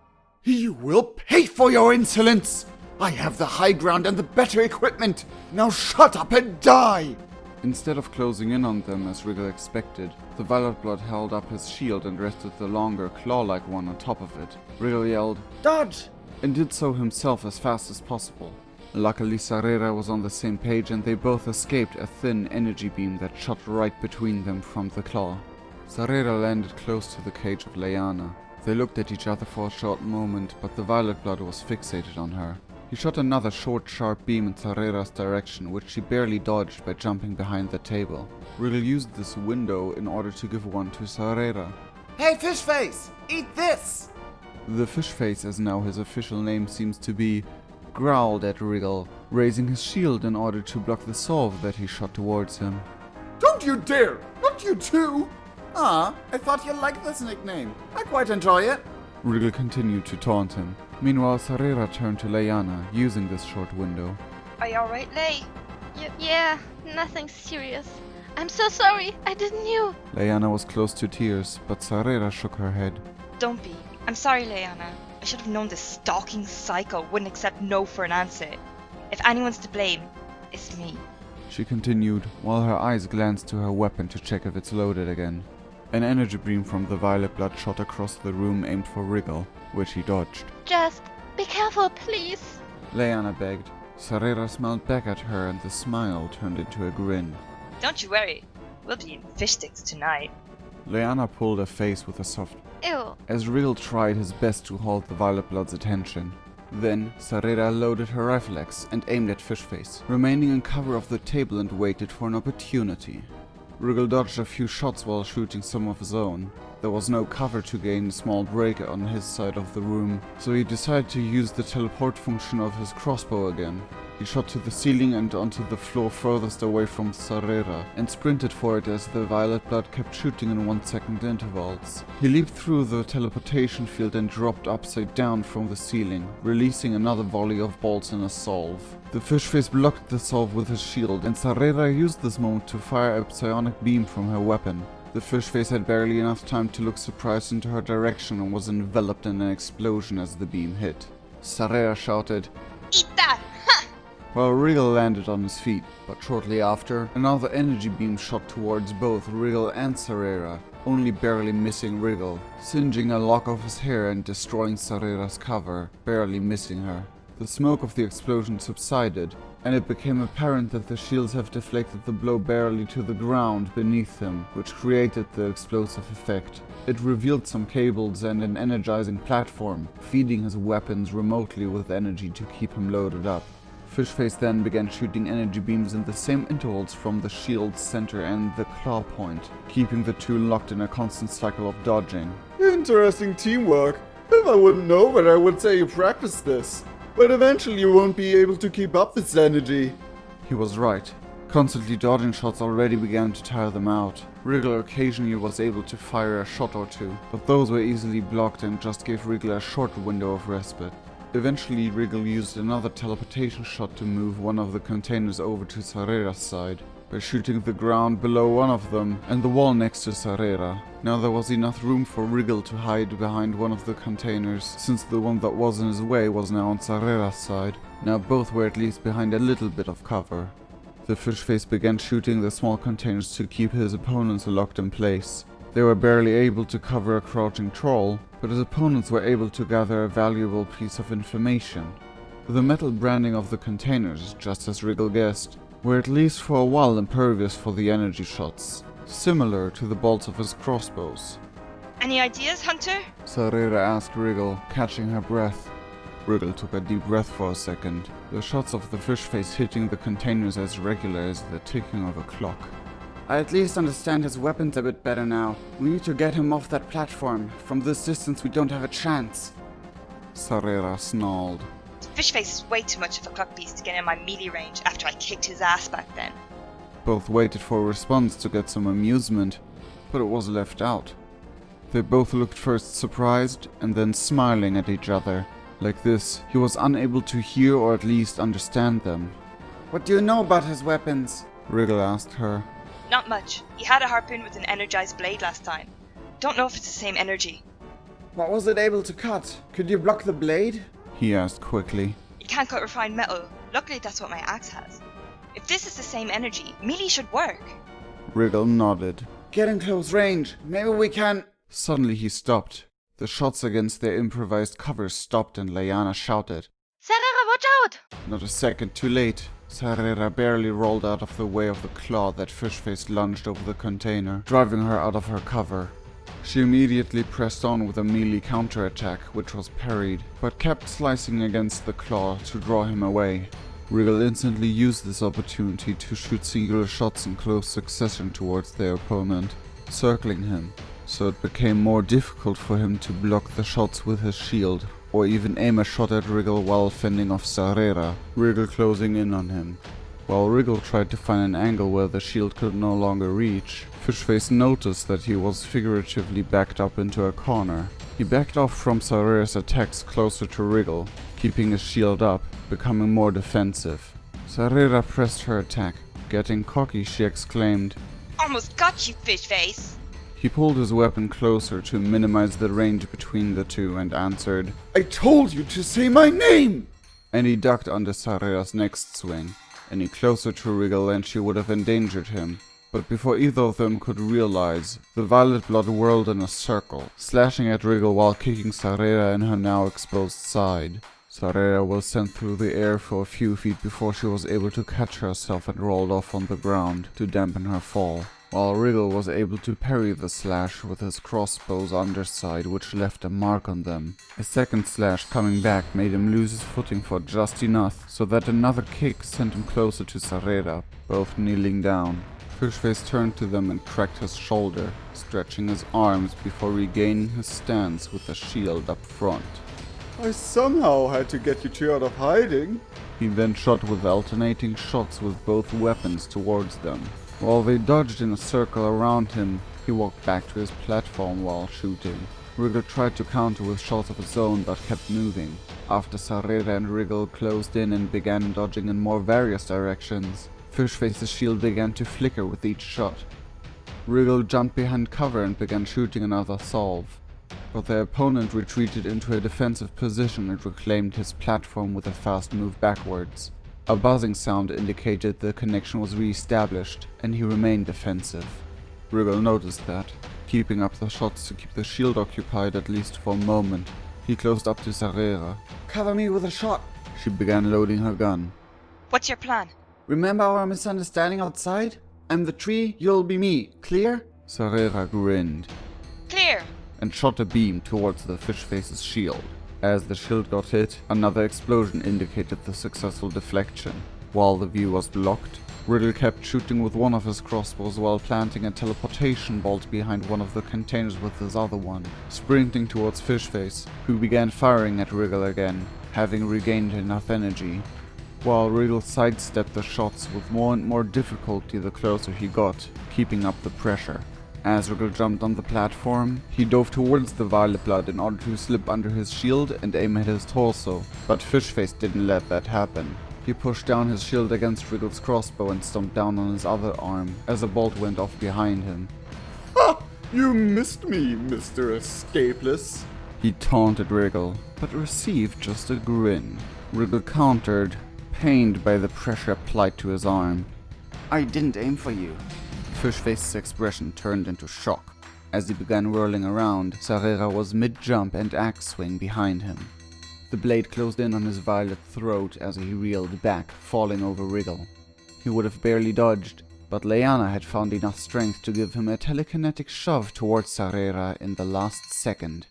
You will pay for your insolence! I have the high ground and the better equipment! Now shut up and die! Instead of closing in on them as Riggel expected, the Violet Blood held up his shield and rested the longer, claw-like one on top of it. Riggel yelled, Dodge! And did so himself as fast as possible. Luckily Saarrreerrra was on the same page and they both escaped a thin energy beam that shot right between them from the claw. Saarrreerrra landed close to the cage of Lyanna. They looked at each other for a short moment, but the Violet Blood was fixated on her. He shot another short, sharp beam in Saarrreerra's direction, which she barely dodged by jumping behind the table. Riggel used this window in order to give one to Saarrreerrra. Hey, fish face! Eat this! The fish face, as now his official name seems to be, growled at Riggel, raising his shield in order to block the salve that he shot towards him. Don't you dare! Not you too! Ah, I thought you liked this nickname. I quite enjoy it. Riggel continued to taunt him. Meanwhile, Saarrreerrra turned to Lyanna, using this short window. Are you alright, Lay? Yeah, nothing serious. I'm so sorry, I didn't know. Lyanna was close to tears, but Saarrreerrra shook her head. Don't be. I'm sorry, Lyanna. I should have known this stalking psycho wouldn't accept no for an answer. If anyone's to blame, it's me. She continued, while her eyes glanced to her weapon to check if it's loaded again. An energy beam from the Violet Blood shot across the room aimed for Riggel, which he dodged. Just be careful, please. Lyanna begged. Saarrreerrra smiled back at her and the smile turned into a grin. Don't you worry. We'll be in fish sticks tonight. Lyanna pulled her face with a soft Ew. as Riggel tried his best to hold the Violet Blood's attention. Then Saarrreerrra loaded her rifle axe and aimed at Fishface, remaining in cover of the table and waited for an opportunity. Riggel dodged a few shots while shooting some of his own. There was no cover to gain a small break on his side of the room, so he decided to use the teleport function of his crossbow again. He shot to the ceiling and onto the floor furthest away from Saarrreerrra, and sprinted for it as the Violet Blood kept shooting in 1-second intervals. He leaped through the teleportation field and dropped upside down from the ceiling, releasing another volley of bolts in a salve. The Fishface blocked the salve with his shield, and Saarrreerrra used this moment to fire a psionic beam from her weapon. The Fishface had barely enough time to look surprised into her direction and was enveloped in an explosion as the beam hit. Saarrreerrra shouted, Eat that! while Riggel landed on his feet, but shortly after, another energy beam shot towards both Riggel and Saarrreerrra, only barely missing Riggel, singeing a lock of his hair and destroying Saarrreerra's cover, barely missing her. The smoke of the explosion subsided, and it became apparent that the shields have deflected the blow barely to the ground beneath him, which created the explosive effect. It revealed some cables and an energizing platform, feeding his weapons remotely with energy to keep him loaded up. Fishface then began shooting energy beams in the same intervals from the shield's center and the claw point, keeping the two locked in a constant cycle of dodging. Interesting teamwork. If I wouldn't know it, I would say you practice this. But eventually you won't be able to keep up this energy. He was right. Constantly dodging shots already began to tire them out. Riggel occasionally was able to fire a shot or two, but those were easily blocked and just gave Riggel a short window of respite. Eventually, Riggel used another teleportation shot to move one of the containers over to Saarrreerra's side, by shooting the ground below one of them and the wall next to Saarrreerrra. Now there was enough room for Riggel to hide behind one of the containers, since the one that was in his way was now on Saarrreerra's side. Now both were at least behind a little bit of cover. The Fishface began shooting the small containers to keep his opponents locked in place. They were barely able to cover a crouching troll, but his opponents were able to gather a valuable piece of information. The metal branding of the containers, just as Riggel guessed, were at least for a while impervious for the energy shots, similar to the bolts of his crossbows. Any ideas, Hunter? Saarrreerrra asked Riggel, catching her breath. Riggel took a deep breath for a second, the shots of the fish face hitting the containers as regular as the ticking of a clock. I at least understand his weapons a bit better now. We need to get him off that platform. From this distance we don't have a chance. Saarrreerrra snarled. Fishface is way too much of a clock beast to get in my melee range after I kicked his ass back then. Both waited for a response to get some amusement, but it was left out. They both looked first surprised and then smiling at each other. Like this, he was unable to hear or at least understand them. What do you know about his weapons? Riggel asked her. Not much. He had a harpoon with an energized blade last time. Don't know if it's the same energy. What was it able to cut? Could you block the blade? He asked quickly. You can't cut refined metal. Luckily that's what my axe has. If this is the same energy, melee should work. Riggel nodded. Get in close range. Maybe we can... Suddenly he stopped. The shots against their improvised cover stopped and Lyanna shouted. Saarrreerrra, watch out! Not a second too late. Saarrreerrra barely rolled out of the way of the claw that Fishface lunged over the container, driving her out of her cover. She immediately pressed on with a melee counterattack, which was parried, but kept slicing against the claw to draw him away. Riggel instantly used this opportunity to shoot singular shots in close succession towards their opponent, circling him, so it became more difficult for him to block the shots with his shield, or even aim a shot at Riggel while fending off Saarrreerrra, Riggel closing in on him. While Riggel tried to find an angle where the shield could no longer reach, Fishface noticed that he was figuratively backed up into a corner. He backed off from Saarrreerra's attacks closer to Riggel, keeping his shield up, becoming more defensive. Saarrreerrra pressed her attack. Getting cocky, she exclaimed, Almost got you, Fishface! He pulled his weapon closer to minimize the range between the two and answered, I told you to say my name! And he ducked under Saarrreerra's next swing, any closer to Riggel and she would have endangered him. But before either of them could realize, the violet blood whirled in a circle, slashing at Riggel while kicking Saarrreerrra in her now exposed side. Saarrreerrra was sent through the air for a few feet before she was able to catch herself and rolled off on the ground to dampen her fall, while Riggel was able to parry the slash with his crossbow's underside, which left a mark on them. A second slash coming back made him lose his footing for just enough, so that another kick sent him closer to Saarrreerrra, both kneeling down. Fishface turned to them and cracked his shoulder, stretching his arms before regaining his stance with the shield up front. I somehow had to get you two out of hiding. He then shot with alternating shots with both weapons towards them. While they dodged in a circle around him, he walked back to his platform while shooting. Riggel tried to counter with shots of his own but kept moving. After Saarrreerrra and Riggel closed in and began dodging in more various directions, Fishface's shield began to flicker with each shot. Riggel jumped behind cover and began shooting another salve, but their opponent retreated into a defensive position and reclaimed his platform with a fast move backwards. A buzzing sound indicated the connection was re-established, and he remained defensive. Riggel noticed that, keeping up the shots to keep the shield occupied at least for a moment. He closed up to Saarrreerrra. Cover me with a shot. She began loading her gun. What's your plan? Remember our misunderstanding outside? I'm the tree, you'll be me. Clear? Saarrreerrra grinned Clear! and shot a beam towards the Fishface's shield. As the shield got hit, another explosion indicated the successful deflection. While the view was blocked, Riggel kept shooting with one of his crossbows while planting a teleportation bolt behind one of the containers with his other one, sprinting towards Fishface, who began firing at Riggel again, having regained enough energy. While Riggel sidestepped the shots with more and more difficulty the closer he got, keeping up the pressure. As Riggel jumped on the platform, he dove towards the violet blood in order to slip under his shield and aim at his torso, but Fishface didn't let that happen. He pushed down his shield against Riggel's crossbow and stomped down on his other arm as a bolt went off behind him. Ha! You missed me, Mr. Escapeless! He taunted Riggel, but received just a grin. Riggel countered, pained by the pressure applied to his arm. I didn't aim for you. Fishface's expression turned into shock. As he began whirling around, Saarrreerrra was mid-jump and axe swing behind him. The blade closed in on his violet throat as he reeled back, falling over Riggel. he would have barely dodged, but Lyanna had found enough strength to give him a telekinetic shove towards Saarrreerrra in the last second.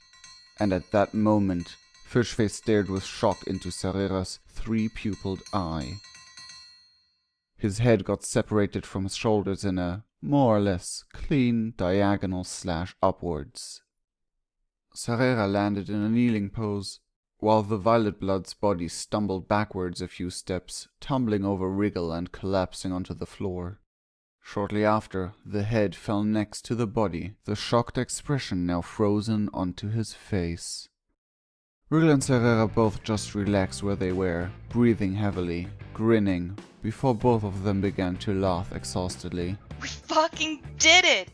And at that moment, Fishface stared with shock into Saarrreerra's three-pupiled eye. His head got separated from his shoulders in a, more or less, clean diagonal slash upwards. Saarrreerrra landed in a kneeling pose, while the Violet Blood's body stumbled backwards a few steps, tumbling over Riggel and collapsing onto the floor. Shortly after, the head fell next to the body, the shocked expression now frozen onto his face. Riggel and Saarrreerrra both just relaxed where they were, breathing heavily, grinning, before both of them began to laugh exhaustedly. We fucking did it!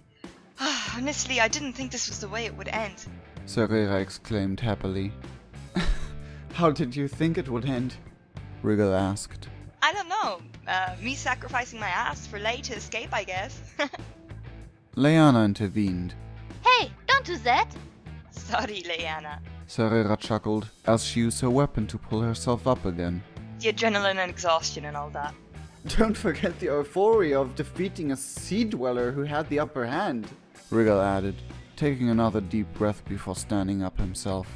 Honestly, I didn't think this was the way it would end. Saarrreerrra exclaimed happily. How did you think it would end? Riggel asked. I don't know. Me sacrificing my ass for Lay to escape, I guess. Lyanna intervened. Hey, don't do that! Sorry, Lyanna. Saarrreerrra chuckled as she used her weapon to pull herself up again. The adrenaline and exhaustion and all that. Don't forget the euphoria of defeating a sea dweller who had the upper hand, Riggel added, taking another deep breath before standing up himself.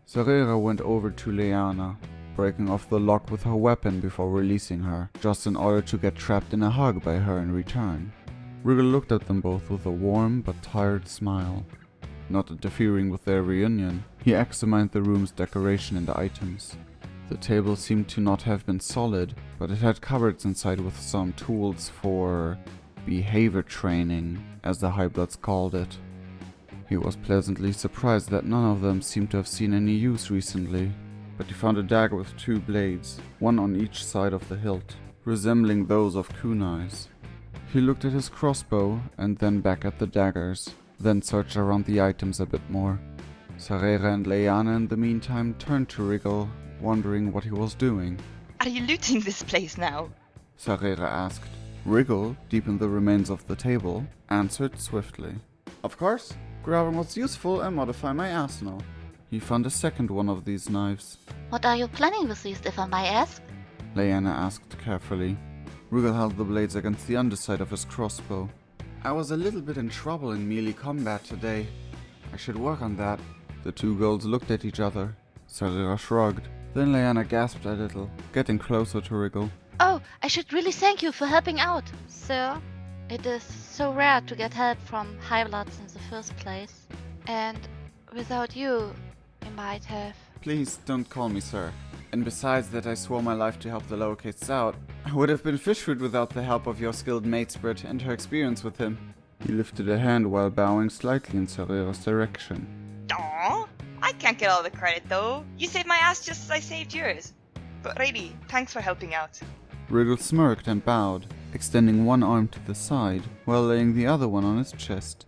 Saarrreerrra went over to Lyanna, breaking off the lock with her weapon before releasing her, just in order to get trapped in a hug by her in return. Riggel looked at them both with a warm but tired smile. Not interfering with their reunion, he examined the room's decoration and items. The table seemed to not have been solid, but it had cupboards inside with some tools for behavior training, as the High Bloods called it. He was pleasantly surprised that none of them seemed to have seen any use recently, but he found a dagger with two blades, one on each side of the hilt, resembling those of kunais. He looked at his crossbow and then back at the daggers, then searched around the items a bit more. Saarrreerrra and Lyanna in the meantime turned to Riggel, wondering what he was doing. Are you looting this place now? Saarrreerrra asked. Riggel, deep in the remains of the table, answered swiftly. Of course, grabbing what's useful and modify my arsenal. He found a second one of these knives. What are you planning with these, if I may ask? Lyanna asked carefully. Riggel held the blades against the underside of his crossbow. I was a little bit in trouble in melee combat today. I should work on that. The two girls looked at each other. Saarrreerrra shrugged. Then Lyanna gasped a little, getting closer to Riggel. Oh, I should really thank you for helping out. Sir, it is so rare to get help from High Bloods in the first place. And without you, we might have... Please don't call me sir. And besides that I swore my life to help the lowercase out, I would have been fish food without the help of your skilled matesprit and her experience with him. He lifted a hand while bowing slightly in Saarrreerra's direction. Aww, I can't get all the credit though. You saved my ass just as I saved yours. But really, thanks for helping out. Riggel smirked and bowed, extending one arm to the side while laying the other one on his chest.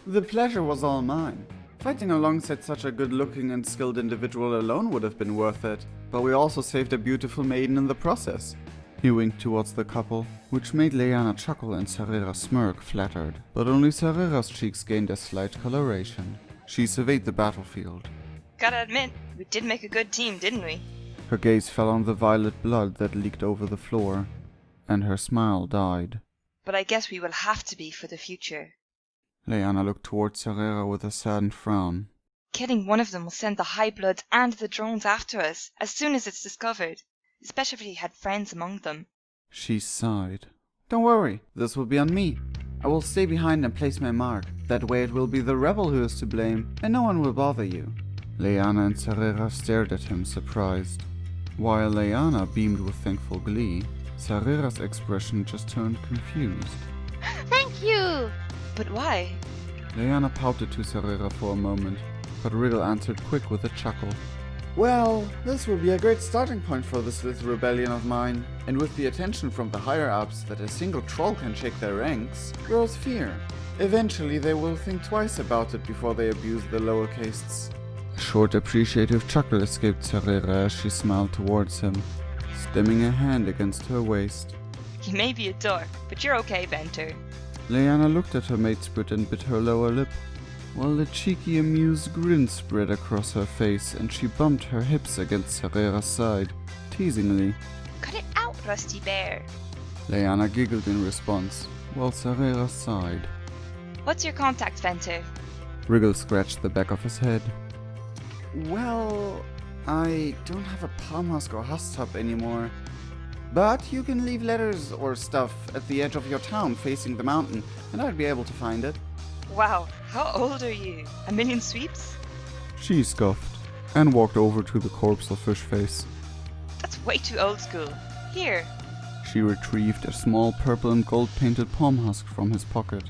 The pleasure was all mine. Fighting alongside such a good-looking and skilled individual alone would have been worth it, but we also saved a beautiful maiden in the process. He winked towards the couple, which made Lyanna chuckle and Saarrreerrra smirk flattered, but only Saarrreerra's cheeks gained a slight coloration. She surveyed the battlefield. Gotta admit, we did make a good team, didn't we? Her gaze fell on the violet blood that leaked over the floor, and her smile died. But I guess we will have to be for the future. Lyanna looked towards Saarrreerrra with a saddened frown. Killing one of them will send the High Bloods and the drones after us as soon as it's discovered, especially if he had friends among them. She sighed. Don't worry, this will be on me. I will stay behind and place my mark. That way it will be the rebel who is to blame, and no one will bother you. Lyanna and Saarrreerrra stared at him, surprised. While Lyanna beamed with thankful glee, Saarrreerra's expression just turned confused. Thank you! But why? Lyanna pouted to Saarrreerrra for a moment, but Riggel answered quick with a chuckle. Well, this will be a great starting point for this little rebellion of mine, and with the attention from the higher-ups that a single troll can shake their ranks, grows fear. Eventually they will think twice about it before they abuse the lower castes. A short appreciative chuckle escaped Saarrreerrra as she smiled towards him, stemming a hand against her waist. You may be a dork, but you're okay, Ventor. Lyanna looked at her matesprit and bit her lower lip, while a cheeky amused grin spread across her face and she bumped her hips against Saarrreerra's side, teasingly. Cut it out, Rusty Bear. Leanna giggled in response, while Saarrreerrra sighed. What's your contact, Ventor? Riggel scratched the back of his head. Well, I don't have a palm husk or husk top anymore. But you can leave letters or stuff at the edge of your town facing the mountain, and I'd be able to find it. Wow, how old are you? A million sweeps? She scoffed, and walked over to the corpse of Fishface. That's way too old school. Here, She retrieved a small purple and gold painted palm husk from his pocket.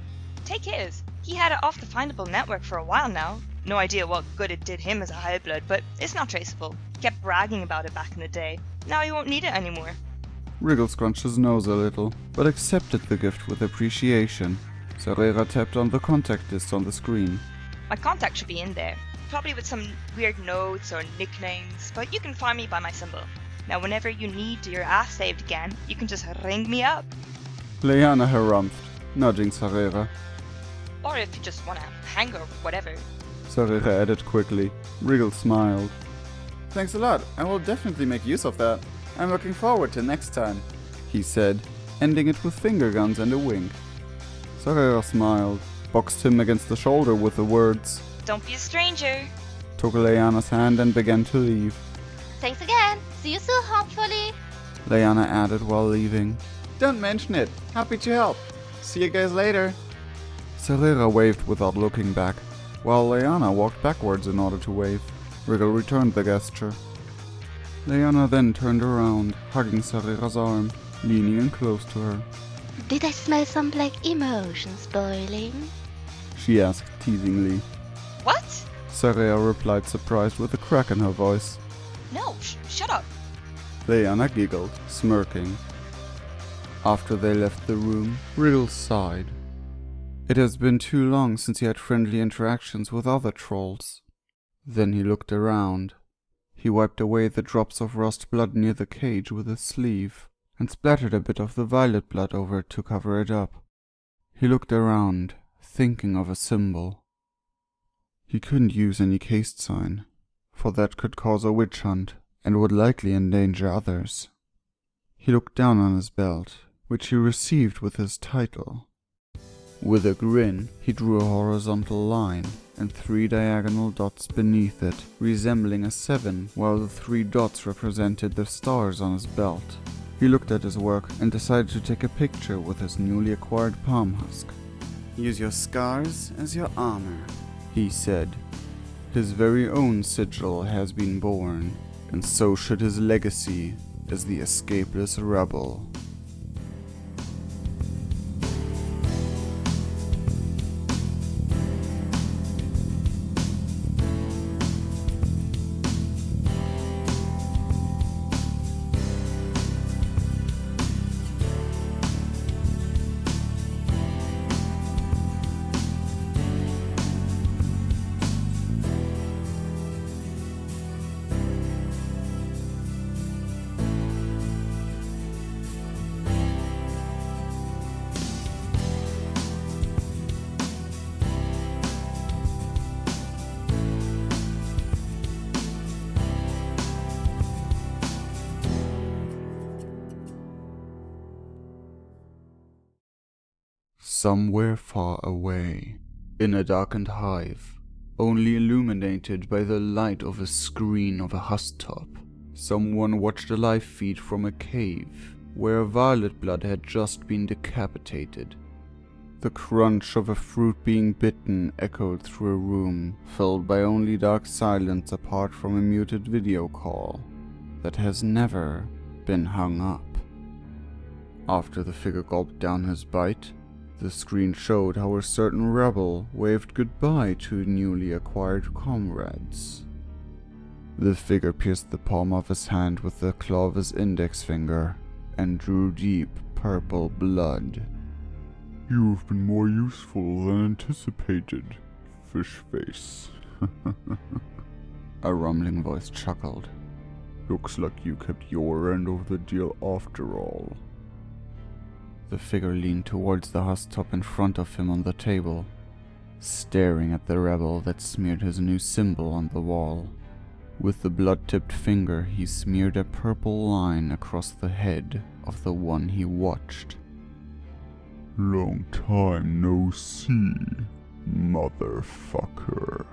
take his. He had it off the findable network for a while now. No idea what good it did him as a high blood, but it's not traceable. He kept bragging about it back in the day. Now he won't need it anymore. Riggel scrunched his nose a little, but accepted the gift with appreciation. Saarrreerrra tapped on the contact list on the screen. My contact should be in there. Probably with some weird notes or nicknames, but you can find me by my symbol. Now whenever you need your ass saved again, you can just ring me up. Leanna harumphed, nudging Saarrreerrra. Or if you just want to hang or whatever. Saarrreerrra added quickly. Riggel smiled. Thanks a lot. I will definitely make use of that. I'm looking forward to next time. He said, ending it with finger guns and a wink. Saarrreerrra smiled, boxed him against the shoulder with the words, Don't be a stranger. took Leanna's hand and began to leave. Thanks again. See you soon, hopefully. Leanna added while leaving. Don't mention it. Happy to help. See you guys later. Saarrreerrra waved without looking back, while Leanna walked backwards in order to wave. Riggel returned the gesture. Leanna then turned around, hugging Saarrreerra's arm, leaning in close to her. Did I smell some black emotions boiling? She asked teasingly. What? Saarrreerrra replied, surprised with a crack in her voice. No, shut up. Leanna giggled, smirking. After they left the room, Riggel sighed. It has been too long since he had friendly interactions with other trolls. Then he looked around. He wiped away the drops of rust blood near the cage with his sleeve, and splattered a bit of the violet blood over it to cover it up. He looked around, thinking of a symbol. He couldn't use any caste sign, for that could cause a witch hunt, and would likely endanger others. He looked down on his belt, which he received with his title. With a grin, he drew a horizontal line, and 3 diagonal dots beneath it, resembling a 7, while the 3 dots represented the stars on his belt. He looked at his work and decided to take a picture with his newly acquired palm husk. Use your scars as your armor. He said, his very own sigil has been born, and so should his legacy as the escapeless rebel. Somewhere far away, in a darkened hive, only illuminated by the light of a screen of a husktop, someone watched a live feed from a cave where a violet blood had just been decapitated. The crunch of a fruit being bitten echoed through a room filled by only dark silence apart from a muted video call that has never been hung up. After the figure gulped down his bite, the screen showed how a certain rebel waved goodbye to newly acquired comrades. The figure pierced the palm of his hand with the claw of his index finger and drew deep purple blood. You've been more useful than anticipated, Fishface. A rumbling voice chuckled. Looks like you kept your end of the deal after all. The figure leaned towards the husktop in front of him on the table, staring at the rebel that smeared his new symbol on the wall. With the blood-tipped finger, he smeared a purple line across the head of the one he watched. Long time no see, motherfucker.